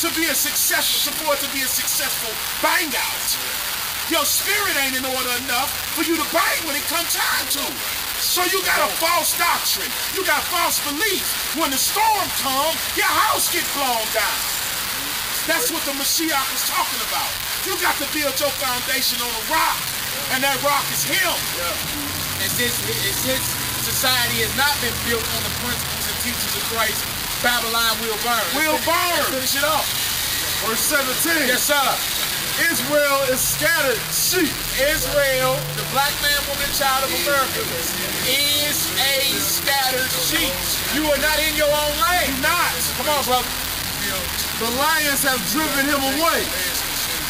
to be a successful, for it to be a successful bang out. Your spirit ain't in order enough for you to bang when it comes time to. So you got a false doctrine. You got false belief. When the storm comes, your house get blown down. That's what the Mashiach was talking about. You got to build your foundation on a rock, and that rock is him. And since society has not been built on the principles and teachings of Christ, Babylon will burn. Will burn. Finish it off. Verse 17. Yes, sir. Israel is scattered sheep. Israel, the black man, woman, child of America, is a scattered sheep. You are not in your own lane. You're not. Come on, brother. The lions have driven him away.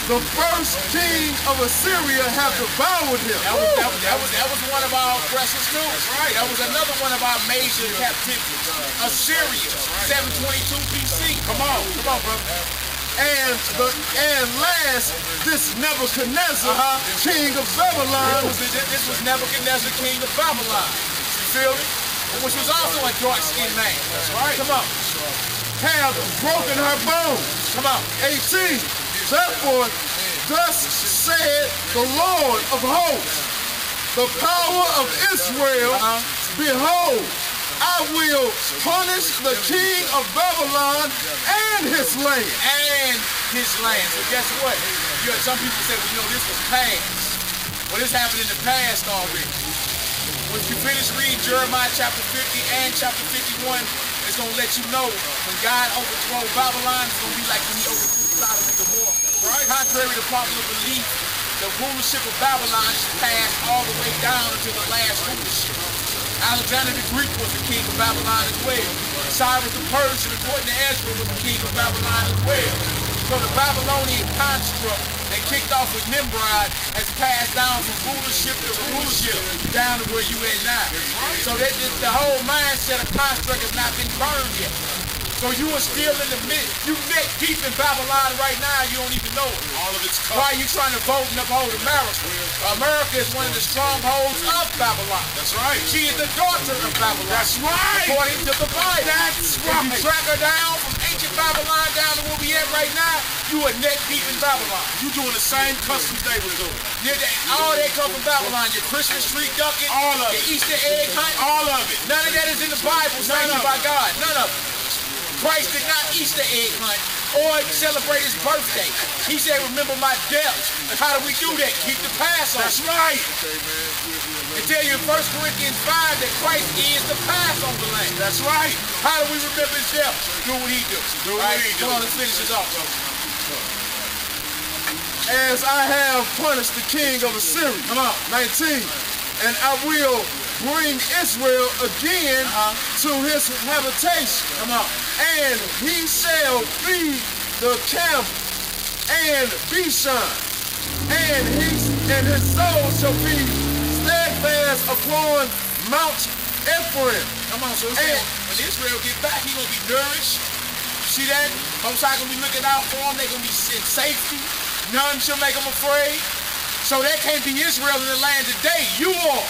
The first king of Assyria have devoured him. That was one of our oppressors too. That's right. That was another one of our major captivities. Assyria, 722 BC. Come on, brother. And last, this Nebuchadnezzar, king of Babylon. This was Nebuchadnezzar, king of Babylon. You feel me? Which was also a dark-skinned man. That's right. Come on. Have broken her bones. Come on. 18. Therefore, thus said the Lord of hosts, the power of Israel, behold, I will punish the king of Babylon and his land. So guess what? You had some people say, well, this was past. Well, this happened in the past already. Once you finish reading Jeremiah chapter 50 and chapter 51, it's going to let you know when God overthrows Babylon, it's going to be like when he overthrew Sodom and Gomorrah. Right. Contrary to popular belief, the rulership of Babylon passed all the way down until the last rulership. Alexander the Greek was the king of Babylon as well. Cyrus the Persian, according to Ezra, was the king of Babylon as well. So the Babylonian construct that kicked off with Nimrod has passed down from rulership to rulership down to where you at now. So that the whole mindset of construct has not been burned yet. So you are still in the mid, you neck deep in Babylon right now, you don't even know it. All of it's covered. Why are you trying to vote and uphold America? America is one of the strongholds of Babylon. That's right. She is the daughter of Babylon. That's right. According to the Bible. That's right. If you track her down from ancient Babylon down to where we at right now, you are neck deep in Babylon. You doing the same customs they were doing. All that come from Babylon. Your Christmas tree ducking, all of your it. Easter egg hunt, all of it. None of that is in the Bible sanctioned by God. None of it. Christ did not Easter egg hunt or celebrate his birthday. He said, remember my death. How do we do that? Keep the Passover. That's right. They tell you in 1 Corinthians 5 that Christ is the Passover lamb. That's right. How do we remember his death? Do what he do. Do what he do. Come on, let's finish this off, bro. As I have punished the king of Assyria. Come on. 19. And I will bring Israel again to his habitation. Come on. And he shall feed the camp and Bashan. And his soul shall be steadfast upon Mount Ephraim. Come on, so it's saying, when Israel get back, he gonna be nourished. See that? Most I gonna be looking out for him. They gonna be in safety. None shall make them afraid. So that can't be Israel in the land today. You are.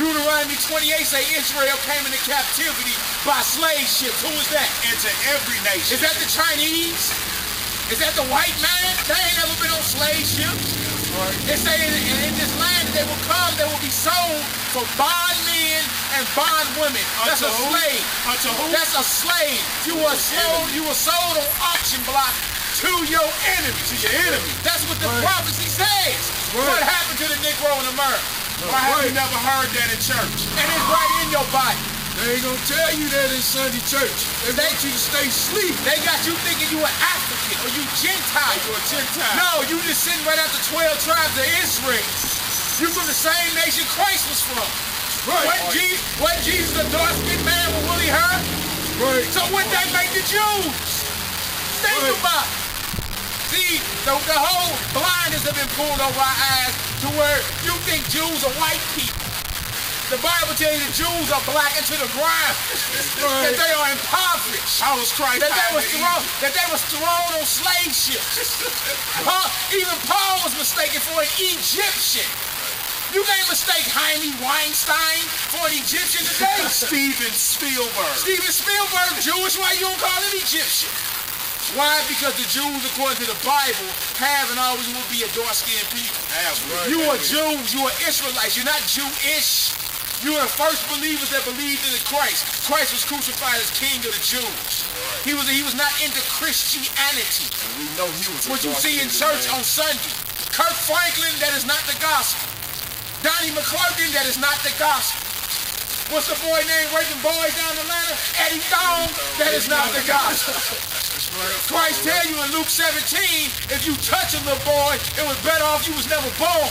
Deuteronomy 28 say Israel came into captivity by slave ships. Who is that? Into every nation. Is that the Chinese? Is that the white man? They ain't never been on slave ships. They say in this land that they will come, they will be sold for bondmen and bondwomen. That's a slave. Unto who? That's a slave. You were sold on auction block to your enemy. To your enemy. That's what the prophecy says. What happened to the Negro in America? Why have you never heard that in church? And it's right in your body. They ain't gonna tell you that in Sunday church. They want you to stay asleep. They got you thinking you an African or you Gentile. You a Gentile. No, you just sitting right out the 12 tribes of Israel. You from the same nation Christ was from. Right. Wasn't Jesus a dark-skinned man with woolly hair? Right. So what that make the Jews? Think about it. See, the whole blindness have been pulled over our eyes to where you think Jews are white people. The Bible tells you the Jews are black into the ground. That they are impoverished. How was Christ? That they was thrown on slave ships. Even Paul was mistaken for an Egyptian. You can't mistake Jaime Weinstein for an Egyptian today. Steven Spielberg. Steven Spielberg, Jewish, why you don't call him Egyptian? Why? Because the Jews, according to the Bible, have and always will be a dark-skinned people. You are Jews, you are Israelites, you're not Jewish. You are the first believers that believed in Christ. Christ was crucified as King of the Jews. He was not into Christianity. And we know he was what you see in church on Sunday. Kirk Franklin, that is not the gospel. Donnie McClurkin, that is not the gospel. What's the boy named raping boys down in Atlanta? Eddie Thong, that is not the gospel. Christ tell you in Luke 17, if you touch a little boy, it was better off you was never born.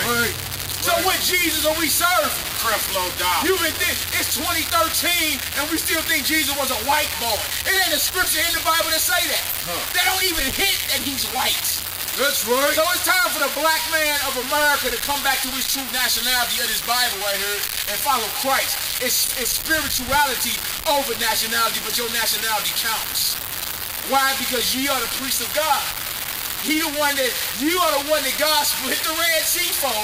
Right. So what Jesus are we serving? Creflo Dollar. It's 2013 and we still think Jesus was a white boy. It ain't a scripture in the Bible that say that. They don't even hint that he's white. That's right. So it's time for the black man of America to come back to his true nationality of this Bible right here and follow Christ. It's spirituality over nationality, but your nationality counts. Why? Because ye are the priests of God. You are the one that God split the Red Sea for.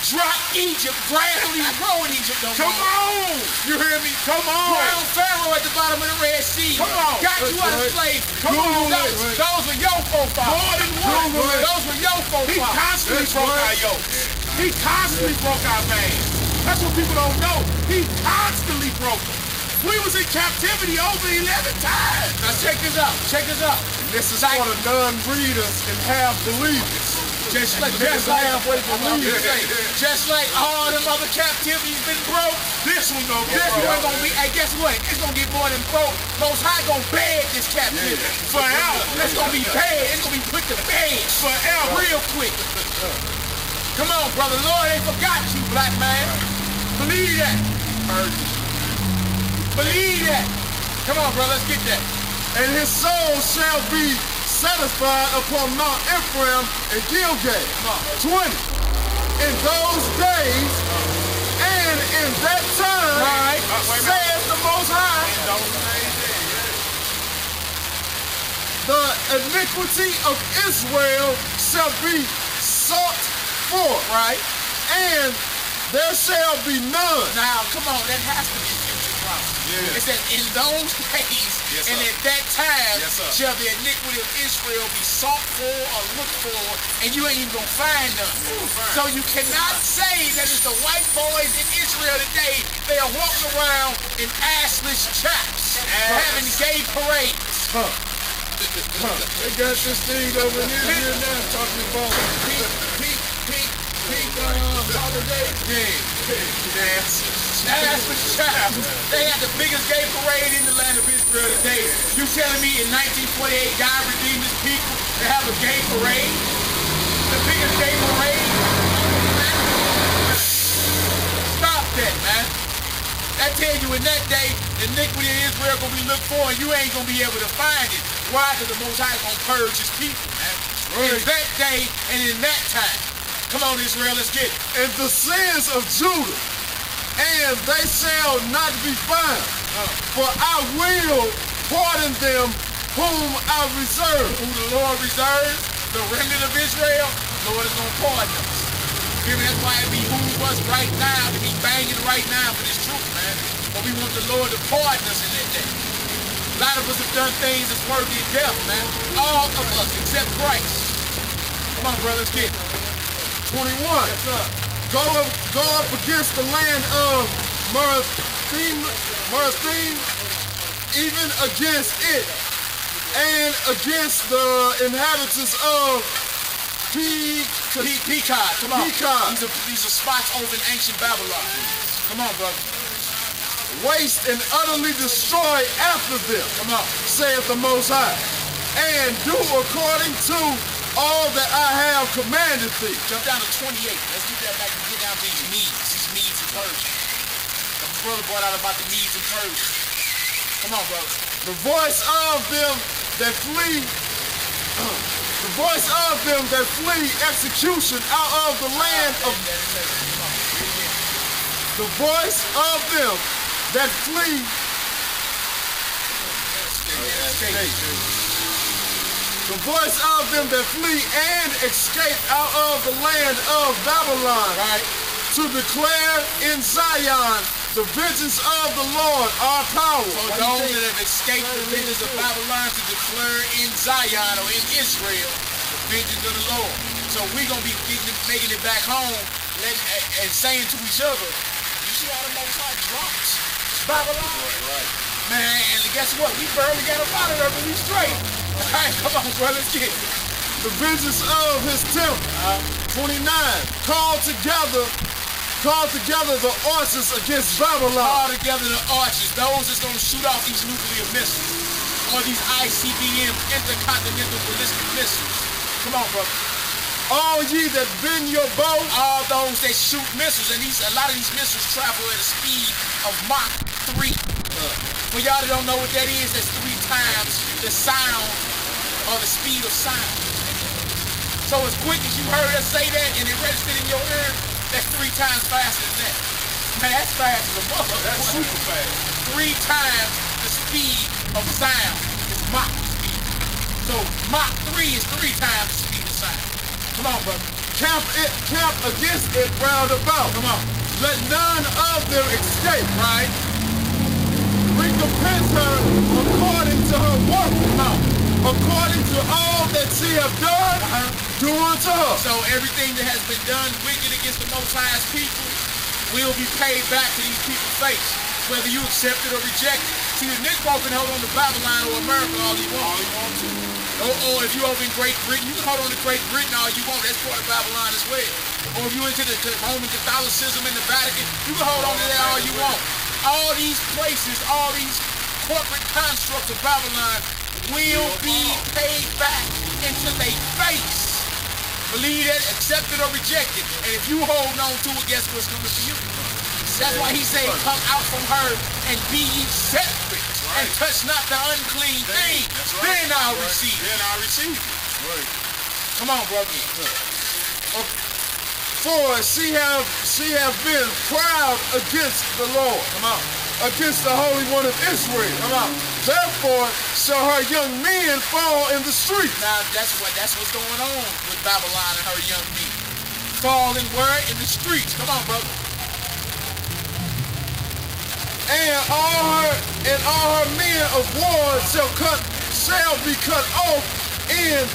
Drop Egypt, gradually grow in Egypt. Come on! You hear me? Come on! Drown Pharaoh at the bottom of the Red Sea. Come on! Got you out of slavery. Come on! Those were your forefathers. More than one. Those were your forefathers. He constantly broke our yokes. He constantly broke our veins. That's what people don't know. He constantly broke them. We was in captivity over 11 times. Now check this out. Check this out. This is for the non-readers and half-believers. Just like all them other captivities been broke. This one gonna get broke. This one gonna be, hey, guess what? It's gonna get more than broke. Most High gonna bed this captivity. Forever. It's gonna be bad. It's gonna be put to bed. Forever. Real quick. Come on, brother. Lord ain't forgot you, black man. Believe that. Believe that. Come on, brother. Let's get that. And his soul shall be satisfied upon Mount Ephraim and Gilgal. 20. In those days and in that time, says the Most High, the iniquity of Israel shall be sought for. Right. And there shall be none. Now, come on, that has to be future promise. Yeah. It says, in those days and at that time shall the iniquity of Israel be sought for or looked for, and you ain't even gonna find none. So you cannot say that it's the white boys in Israel today. They are walking around in assless chaps, having gay parades. They got this thing over here now talking about pink holiday. That's the child. They had the biggest gay parade in the land of Israel today. You telling me in 1948 God redeemed his people to have a gay parade? The biggest gay parade? Stop that, man. I tell you, in that day, the iniquity of Israel gonna be looked for, and you ain't gonna be able to find it. Why? Because the Most High is gonna purge his people, man. In that day and in that time. Come on, Israel, let's get it. And the sins of Judah, and they shall not be found. For I will pardon them whom I reserve. Who the Lord reserves, the remnant of Israel, the Lord is going to pardon us. You hear me? That's why it behooves us right now to be banging right now for this truth, man. But we want the Lord to pardon us in that day. A lot of us have done things that's worthy of death, man. All of us, except Christ. Come on, brothers, get it. 21. Go up against the land of Merathim, even against it, and against the inhabitants of Pekod. Come on. These are spots over in ancient Babylon. Come on, brother. Waste and utterly destroy after them, come on, saith the Most High, and do according to all that I have commanded thee. Jump down to 28. Let's get that back and get down to these Medes and Persians. The brother brought out about the Medes and Persians. Come on, brother. The voice of them that flee execution out of the land of the voice of them that flee the voice of them that flee and escape out of the land of Babylon, to declare in Zion The vengeance of the Lord are power. So those that have escaped the vengeance of Babylon to declare in Zion or in Israel the vengeance of the Lord. So we're going to be making it back home and saying to each other, you see how the Most High drops Babylon? Right. Man, and guess what? We barely got up out of there, but we straight. All right, come on, bro, let's get it. The vengeance of his temple. 29. Call together the archers against Babylon. Call together the archers, those that's going to shoot off these nuclear missiles or these ICBM, intercontinental ballistic missiles. Come on, brother. All ye that bend your bow. All those that shoot missiles, and a lot of these missiles travel at a speed of Mach 3. For y'all that don't know what that is, that's 3 times the sound or the speed of sound. So as quick as you heard us say that and it registered in your ear, that's 3 times faster than that. Man, that's fast as a motherfucker. That's super fast. 3 times the speed of sound is Mach speed. So Mach 3 is 3 times the speed of sound. Come on, brother. Camp against it round about. Come on. Let none of them escape. Right? Recompense her according to her work. Come on. According to all that she have done, do unto her. So everything that has been done wicked against the Most High's people will be paid back to these people's face, whether you accept it or reject it. See, the Negro can hold on to Babylon or America all he wants. Or if you're over in Great Britain, you can hold on to Great Britain all you want. That's part of Babylon as well. Or if you're into the Roman Catholicism in the Vatican, you can hold on to that all you want. All these places, all these corporate constructs of Babylon will be paid back into their face. Believe that, accept it or reject it. And if you hold on to it, guess what's coming to you? That's why he said, come out from her and be ye separate and touch not the unclean thing. Then I'll receive it. Then I'll receive it. Right. Come on, brother. For she have been proud against the Lord. Come on. Against the Holy One of Israel. Come on. Therefore shall her young men fall in the streets. Now that's what's going on with Babylon and her young men. Falling where? In the streets. Come on, brother. And all her men of war shall be cut off in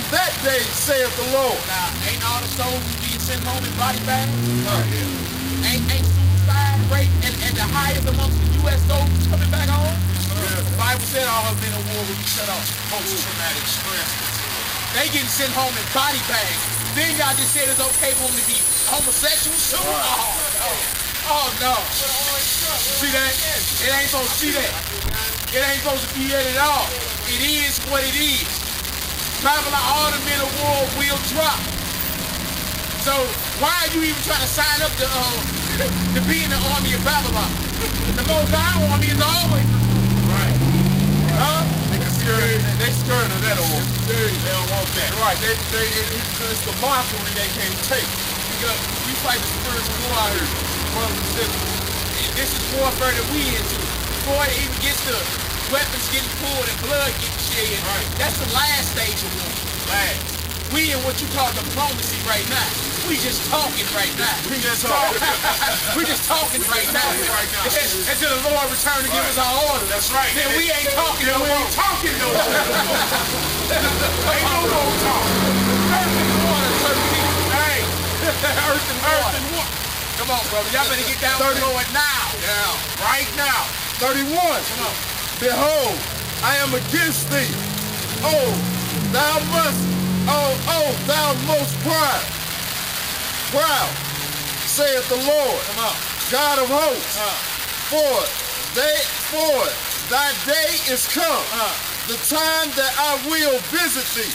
that day, saith the Lord. Now, ain't all the soldiers being sent home in body bags? Ain't suicide rate and the highest amongst the U.S. soldiers coming back home? The Bible said all her men of war will be shut off. Post-traumatic stress. They getting sent home in body bags. Then y'all just said it's okay for them to be homosexuals? Oh no. See that? It ain't supposed to see that. It ain't supposed to be that at all. It is what it is. Babylon, all the men of war will drop. So why are you even trying to sign up to be in the army of Babylon? The Most High army is always right. Huh? They scared of that army. They don't want that. Right. It's the mockery they can't take. We fight the spiritual war out here. Brothers and sisters. This is warfare that we into. Before it even gets to weapons getting pulled and blood getting shed. Right. That's the last stage of war. Last. We in what you call diplomacy right now. We just talking right now. We just talking. We just talking right now. Until the Lord return to give us our order. That's right. Then we ain't talking no more. We ain't talking no more. Ain't no more talking. Earth and water, 13. Hey. Earth and water. Come on, brother. Y'all better get down to it now. Yeah. Right now. 31. Come on. Behold, I am against thee. Oh, thou most proud, saith the Lord, God of hosts. For thy day is come, the time that I will visit thee,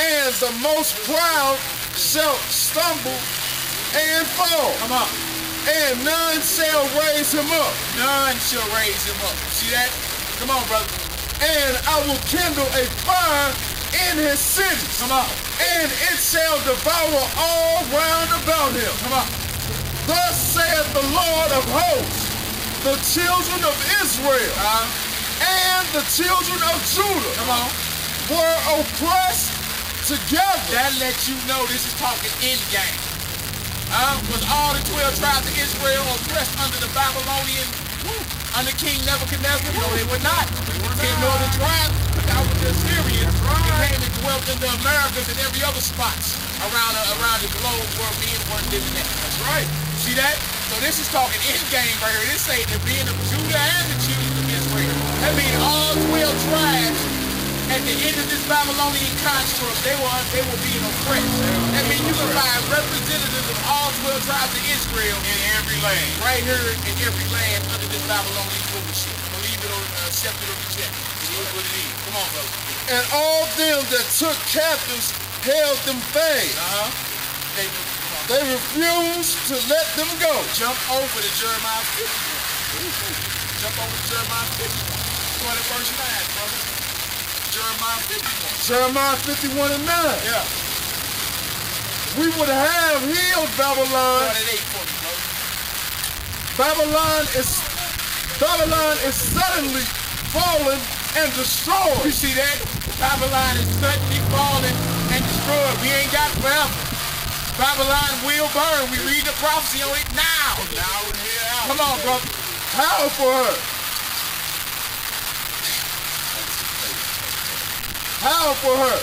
and the most proud shall stumble and fall. And none shall raise him up. None shall raise him up. See that? Come on, brother. And I will kindle a fire in his cities. And it shall devour all round about him. Thus saith the Lord of hosts, the children of Israel and the children of Judah were oppressed together. That lets you know this is talking end game. Was all the 12 tribes of Israel oppressed under the Babylonian, under King Nebuchadnezzar? No, they were not. They northern tribes, but that was the Assyrians. They came and dwelt in the Americas and every other spots around the globe where men weren't living at. That's right. See that? So this is talking end game right here. This ain't the being of Judah and the children of Israel. That means all 12 tribes at the end of this Babylonian construct, they were being oppressed. That means you can find representatives of all 12 tribes of Israel in every land. Right here in every land under this Babylonian rulership. Believe it or accept it or reject it. It is what it is. Come on, brother. And all them that took captives held them fast. They refused to let them go. Jump over to Jeremiah 50. Jump over to Jeremiah 50. Start at verse 9, brother. Jeremiah 51. Jeremiah 51 and 9. Yeah. We would have healed Babylon. Start at 8 for me, brother. Babylon is suddenly fallen and destroyed. You see that? Babylon is suddenly fallen and destroyed. We ain't got forever. Babylon will burn. We read the prophecy on it now. Now and here out. Come on, brother. How for her? How for her?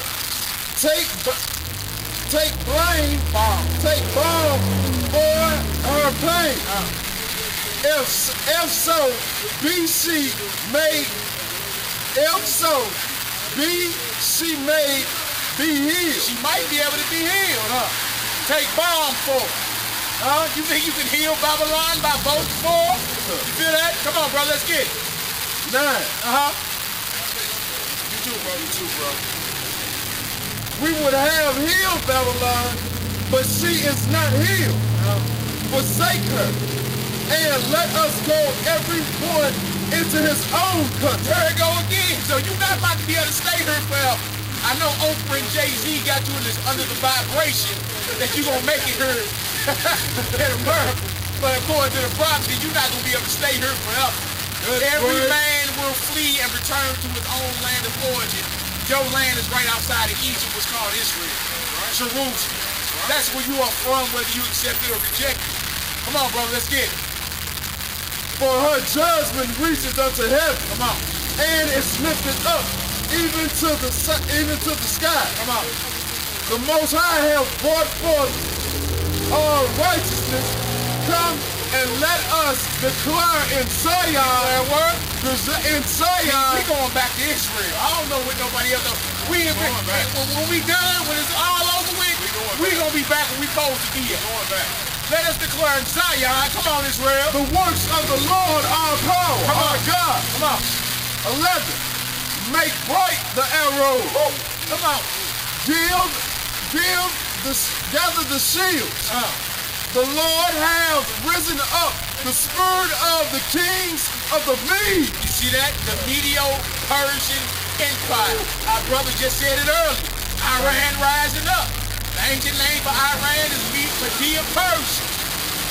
Take blame. Take balm for her pain. If so, be she made be healed. She might be able to be healed, huh? Take balm for it. You think you can heal Babylon by voting for her? You feel that? Come on, brother, let's get it. 9. You too, bro. You too, bro. We would have healed Babylon, but she is not healed. Forsake her, and let us go every one into his own country. There it go again. So you're not about to be able to stay here forever. I know Oprah and Jay-Z got you in this under the vibration that you're going to make it here in America. But according to the prophecy, you're not going to be able to stay here forever. Every man will flee and return to his own land of origin. Your land is right outside of Egypt, what's called Israel. Jerusalem. That's where you are from, whether you accept it or reject it. Come on, brother, let's get it. For her judgment reaches unto heaven. Come on. And is lifted up even to the sky. Come on. The Most High have brought forth all righteousness. Come and let us declare in Zion. In Zion. We going back to Israel. I don't know what nobody else knows. When we done, when it's all over with, we gonna be back where we supposed to be at. Going back. Let us declare in Zion. Come on, Israel. The works of the Lord our power. Come on, our God. Come on. 11. Make bright the arrow. Come on. Gather the shields. The Lord has risen up the spirit of the kings of the Medes. You see that? The Medo-Persian Empire. Our brother just said it earlier. Iran rising up. The ancient name for Iran is Medo-Persia,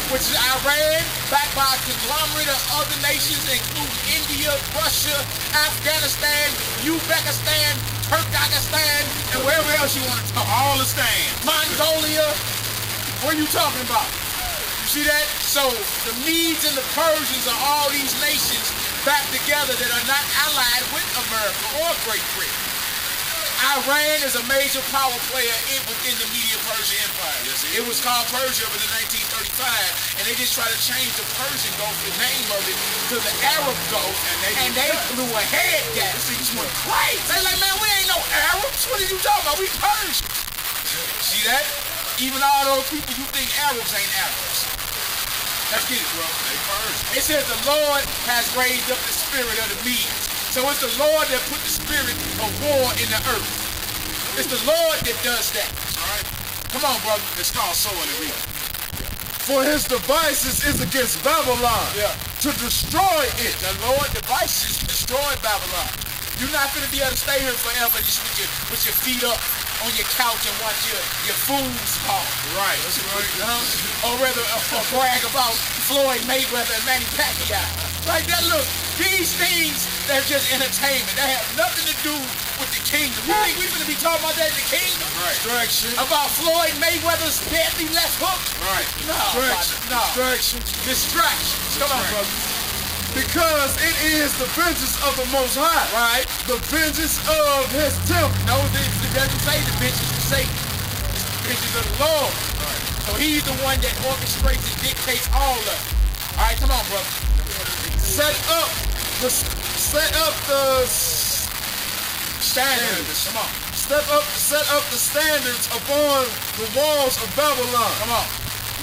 which is Iran, backed by a conglomerate of other nations, including India, Russia, Afghanistan, Uzbekistan, Turkmenistan, and wherever else you want to talk. All the stand. Mongolia. What are you talking about? You see that? So the Medes and the Persians are all these nations back together that are not allied with America or Great Britain. Iran is a major power player within the Medo-Persian Empire. Yes, it was called Persia up in 1935, and they just tried to change the Persian Gulf, the name of it, to the Arab Gulf, and they flew ahead, guys. These went crazy. They like, man, we ain't no Arabs. What are you talking about? We Persian. See that? Even all those people you think Arabs ain't Arabs. Let's get it, bro. They Persian. It says the Lord has raised up the spirit of the Medes. So it's the Lord that put the spirit of war in the earth. It's the Lord that does that. All right. Come on, brother. It's called sowing and reaping. For his devices is against Babylon, to destroy it. The Lord devices destroy Babylon. You're not going to be able to stay here forever just with your feet up on your couch and watch your fools talk. Right. That's right. Or rather, brag about Floyd Mayweather and Manny Pacquiao. Like that, look, these things, they're just entertainment. They have nothing to do with the kingdom. You think we're gonna be talking about that in the kingdom? Right. Distraction. About Floyd Mayweather's deadly left hook? Right. No, Distraction. no. Distraction. Distractions. Come on, brother. Because it is the vengeance of the Most High. Right. The vengeance of His temple. No, it doesn't say the vengeance of Satan. It's the vengeance of the Lord. Right. So he's the one that orchestrates and dictates all of it. All right, come on, brother. Set up the Standards. Come on. set up the standards upon the walls of Babylon. Come on.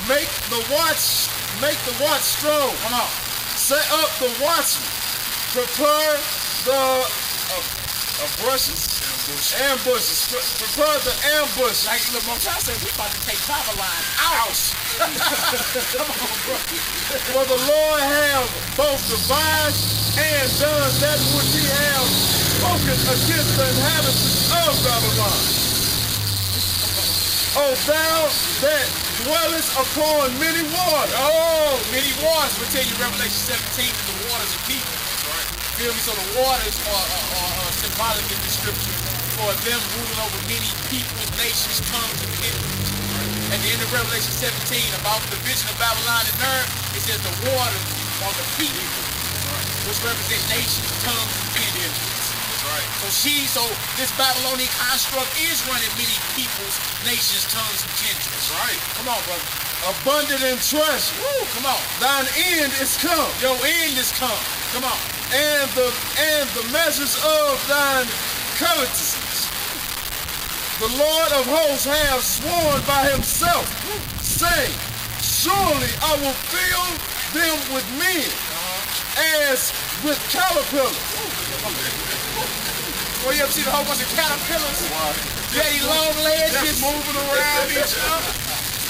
Make the watch strong. Come on. Set up the watchmen. Prepare the ambushes. Prepare the ambush. Like, look, Moshe said, we about to take Babylon out. Come on, bro. For the Lord have both devised and done that which He have spoken against the inhabitants of Babylon. O thou that dwellest upon many waters. Oh, many waters. We'll tell you Revelation 17 that the waters are people. Right. Feel me? So the waters are symbolic in the scripture for them ruling over many peoples, nations, tongues, and kindreds. At the end of Revelation 17, about the division of Babylon and Earth, it says the waters are the people, which represent nations, tongues, and kindreds. Right. So this Babylonian construct is running many peoples, nations, tongues, and kindreds. Right. Come on, brother. Abundant in treasure. Woo, come on. Thine end is come. Your end is come. Come on. And the measures of thine covetousness. The Lord of hosts hath sworn by Himself, saying, surely I will fill them with men, as with caterpillars. Well, you ever see the whole bunch of caterpillars? Very long legs just moving around each other.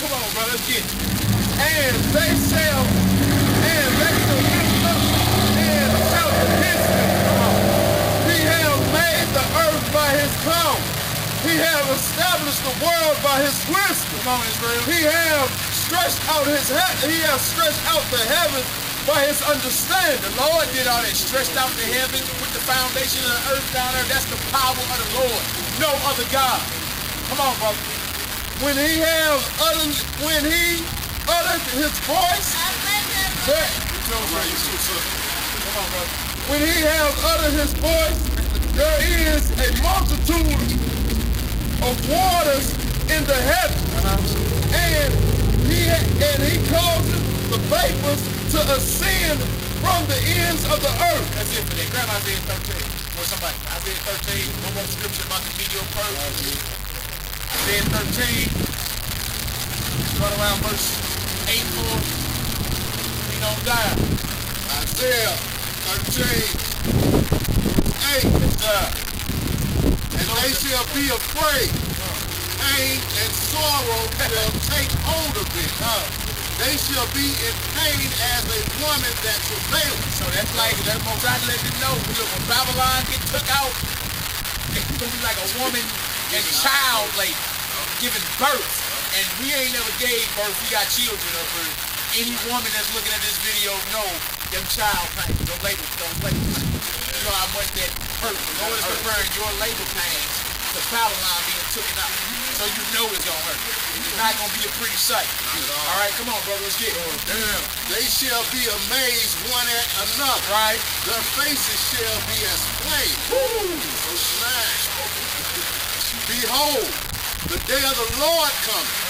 Come on, brother, let's get it. And they shall lift up and shout against Him. He hath made the earth by His power. He hath established the world by His wisdom. Come on, Israel. He hath stretched out the heavens by His understanding. The Lord did all that, stretched out the heavens, put the foundation of the earth down there. That's the power of the Lord. No other God. Come on, brother. When He uttered His voice, when He has uttered His voice, there is a multitude of waters in the heavens, and He causes the vapors to ascend from the ends of the earth. That's it for that. Grab Isaiah 13. Or somebody. Isaiah 13. One more scripture about the medial purge. Isaiah 13. Right around verse 8 4. We don't die. Isaiah 13, 8. And they shall be afraid. Pain and sorrow shall take hold of them. They shall be in pain as a woman that travails. So that's like, that's what I'm trying to let you know. Look, when Babylon get took out, it's going to be like a woman and child labor, giving birth. And we ain't never gave birth. We got children up here. Any woman that's looking at this video know them child pains, those labor pains. You know how much that hurt. The Lord is preparing your labor pains to Babylon being taken out. So you know it's going to hurt. It's not going to be a pretty sight. All right, come on, brother, let's get it. Damn. They shall be amazed one at another. Right. Their faces shall be as flame. Verse 9. Behold, the day of the Lord cometh,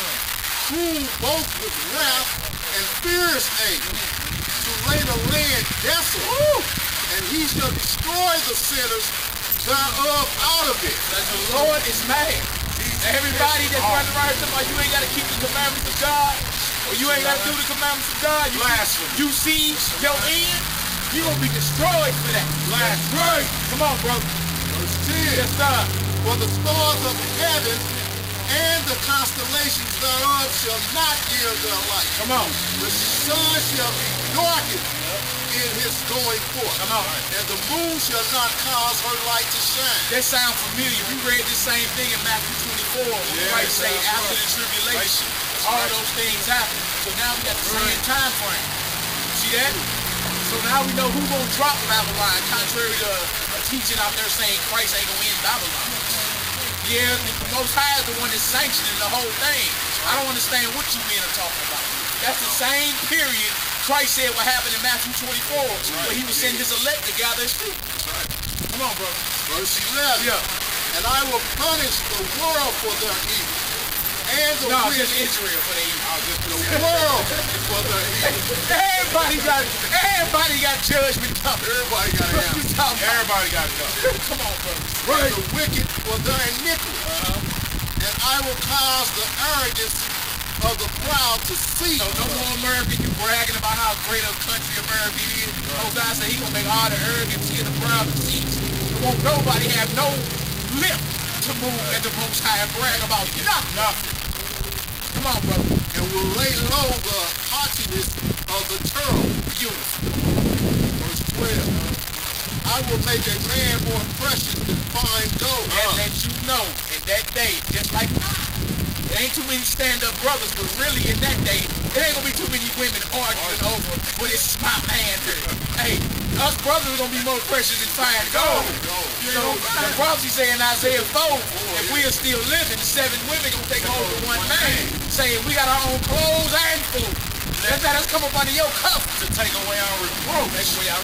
cruel both with wrath and fierce anger, to lay the land desolate, and He shall destroy the sinners thereof out of it. That the Lord is mad. Everybody that's running around here talking about you ain't got to keep the commandments of God, or you ain't got to do the commandments of God, you see your end, you're going to be destroyed for that. Blasphemy. Come on, brother. Verse 10. Yes, sir. For the stars of heaven and the constellations thereof shall not give their light. Come on. The sun shall be darkened in his going forth. Come on. And the moon shall not cause her light to shine. That sounds familiar. We read the same thing in Matthew 24. Christ say after the tribulation, all those things happen. So now we got the same time frame. See that? So So now we know who's gonna drop Babylon, contrary to a teaching out there saying Christ ain't gonna end Babylon. Yeah, the Most High is the one that's sanctioning the whole thing. I don't understand what you men are talking about. That's the same period Christ said what happened in Matthew 24, where he was sending his elect to gather his sheep. Come on, brother. Verse 11. Yeah. And I will punish the world for their evil. And the just Israel for their evil. The world for their evil. Everybody got judgment coming. Everybody got to have. Everybody got to go. Come on, brother. Right. The wicked for their iniquity. And I will cause the arrogance of the proud to cease. So no more American, you bragging about how great a country America is. Hosea said he gonna make all the arrogance and the proud to cease. There won't nobody have no lip to move at the Most High and brag about nothing. Come on, brother. And will lay low the haughtiness of the terrible. Beautiful. Verse 12. I will make a man more precious than fine gold. And let you know in that day, just like there ain't too many stand-up brothers, but really in that day, there ain't gonna be too many women arguing over what is my man here. Hey, us brothers are gonna be more precious than fine gold. You know, the prophecy say in Isaiah 4, if we are still living, 7 women gonna take hold of one man, saying we got our own clothes and food. Let's let us come up under your cup to take away our reproach.